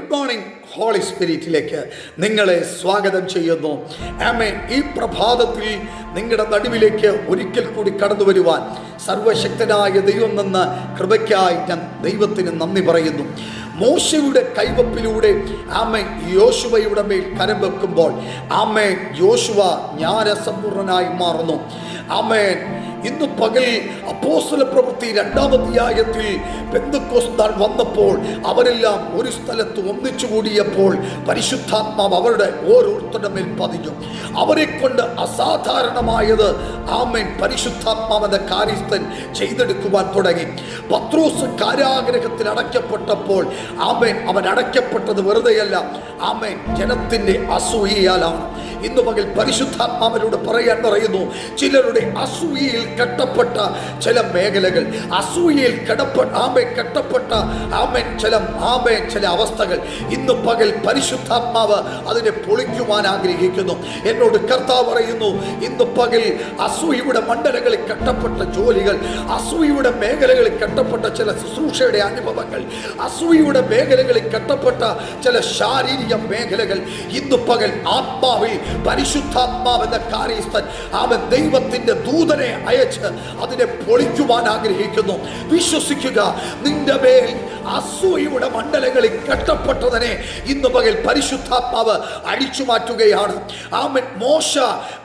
Good morning holy സ്പിരിറ്റിലേക്ക് നിങ്ങളെ സ്വാഗതം ചെയ്യുന്നു. ആമേൻ. ഈ പ്രഭാതത്തിൽ നിങ്ങളുടെ നടുവിലേക്ക് ഒരിക്കൽ കൂടി കടന്നു വരുവാൻ സർവശക്തനായ ദൈവം എന്ന കൃപയ്ക്കായി ഞാൻ ദൈവത്തിന് നന്ദി പറയുന്നു. മോശയുടെ കൈവപ്പിലൂടെ ആമേൻ യോശുവയുടെ മേൽ കരം വെക്കുമ്പോൾ ആമേൻ യോശുവ ജ്ഞാനസമ്പൂർണനായി മാറുന്നു. ആമേൻ. ഇന്ന് പകൽ അപ്പോസ്തല പ്രവൃത്തി 2-ാം അധ്യായത്തിൽ പെന്തക്കോസ്ത് നാൾ വന്നപ്പോൾ അവരെല്ലാം ഒരു സ്ഥലത്ത് ഒന്നിച്ചു കൂടിയപ്പോൾ പരിശുദ്ധാത്മാവ് അവരുടെ ഓരോരുത്തരുടെ മേൽ പതിഞ്ഞു. അവരെ കൊണ്ട് അസാധാരണമായത് ആമേൻ പരിശുദ്ധാത്മാവിന്റെ കാര്യസ്ഥൻ ചെയ്തെടുക്കുവാൻ തുടങ്ങി. പത്രോസ് കാരാഗ്രഹത്തിൽ അടയ്ക്കപ്പെട്ടപ്പോൾ ആമേൻ അവൻ അടയ്ക്കപ്പെട്ടത് വെറുതെയല്ല, ആമേൻ ജനത്തിന്റെ അസൂയയാലാണ്. ഇന്ന് പകൽ പരിശുദ്ധാത്മാവിനോട് പറയാൻ പറയുന്നു, ചിലരുടെ അസൂയയിൽ കെട്ടപ്പെട്ട ചില മേഖലകൾ, അസൂയയിൽ കെട്ടപ്പെട്ട ചില അവസ്ഥകൾ ഇന്ന് പകൽ പരിശുദ്ധാത്മാവ് അതിനെ പൊളിക്കുവാൻ ആഗ്രഹിക്കുന്നു. എന്നോട് കർത്താവ് പറയുന്നു, ഇന്ന് പകൽ അസൂയയുടെ മണ്ഡലങ്ങളിൽ കെട്ടപ്പെട്ട ജോലികൾ, അസൂയയുടെ മേഖലകളിൽ കെട്ടപ്പെട്ട ചില ശുശ്രൂഷയുടെ അനുഭവങ്ങൾ, അസൂയയുടെ മേഖലകളിൽ കെട്ടപ്പെട്ട ചില ശാരീരിക മേഖലകൾ ഇന്ന് പകൽ ആത്മാവിൽ പരിശുദ്ധാത്മാവെന്ന കാര്യസ്ഥൻ അവൻ ദൈവത്തിന്റെ ദൂതനെ അയച്ച് അതിനെ പൊളിക്കുവാൻ ആഗ്രഹിക്കുന്നു. വിശ്വസിക്കുക, നിന്റെ മേൽ അസൂയയുടെ മണ്ഡലങ്ങളിൽ കെട്ടപ്പെട്ടതിനെ ഇന്ന് പകൽ പരിശുദ്ധാത്മാവ് അടിച്ചു മാറ്റുകയാണ്. ആമേൻ.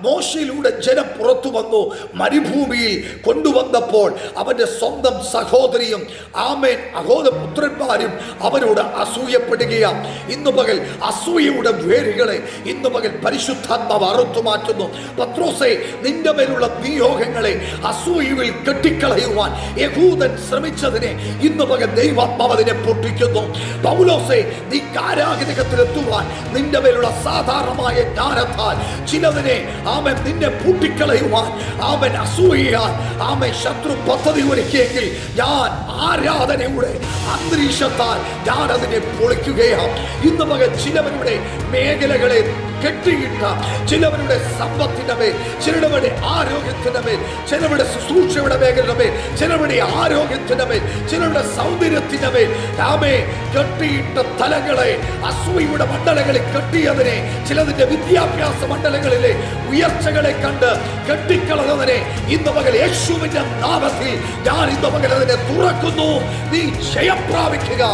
മോശയിലൂടെ ജനം പുറത്തു വന്നു. മരുഭൂമിയിൽ കൊണ്ടുവന്നപ്പോൾ അവന്റെ സ്വന്തം സഹോദരിയും ആമേൻ അഹോദപുത്രന്മാരും അവരോട് അസൂയപ്പെടുകയാണ്. ഇന്ന് പകൽ അസൂയയുടെ വേരുകളെ ഇന്ന് പകൽ പരിശുദ്ധാത്മാവ് അറുത്തു മാറ്റുന്നു. പത്രോസേ, നിന്റെ മേലുള്ള നിയോഗങ്ങളെ അസൂയയിൽ കെട്ടിക്കളയുവാൻ യഹൂദൻ ശ്രമിച്ചതിനെ ഇന്ന് പകൽ ദൈവാത്മാവ് അതിനെ പൊട്ടിക്കുന്നു. പൗലോസേ, നീ കാരാഗ്രഹത്തിലെത്തുവാൻ നിന്റെ മേലുള്ള സാധാരണമായ ജ്ഞാനത്താൽ ചിലതിനെ ആമൻ നിന്നെ പൂട്ടിക്കളയുവാൻ ആമൻ അസൂയയാൽ ആമൻ ശത്രു പദ്ധതി ഒരുക്കിയെങ്കിൽ ഞാൻ ആരാധനയുടെ അന്തരീക്ഷത്താൽ ഞാൻ അതിനെ പൊളിക്കുകയാണ്. ഇന്ന് പകൽ ചിലവരുടെ മേഖലകളെ കെട്ടിയിട്ട, ചിലവരുടെ സമ്പത്തിന്റെ മേൽ, ചിലരുടെ ആരോഗ്യത്തിന്റെ മേൽ, ചിലരുടെ ശുശ്രൂഷയുടെ മേഖലയുടെ മേൽ, ചിലരുടെ ആരോഗ്യത്തിന്റെ മേൽ, ചിലരുടെ സൗന്ദര്യത്തിന്റെ മേൽ ആമേ കെട്ടിയിട്ട തലങ്ങളെ അസൂയയുടെ മണ്ഡലങ്ങളിൽ കെട്ടിയതിനെ, ചിലതിന്റെ വിദ്യാഭ്യാസ മണ്ഡലങ്ങളിലെ ഉയർച്ചകളെ കണ്ട് കെട്ടിക്കളഞ്ഞതിനെ ഇന്ന് പകൽ യേശുവിന്റെ നാമത്തിൽ ഞാൻ ഇന്ന് പകൽ അതിനെ തുറക്കുന്നു. നീ ജയം പ്രാപിക്കുക.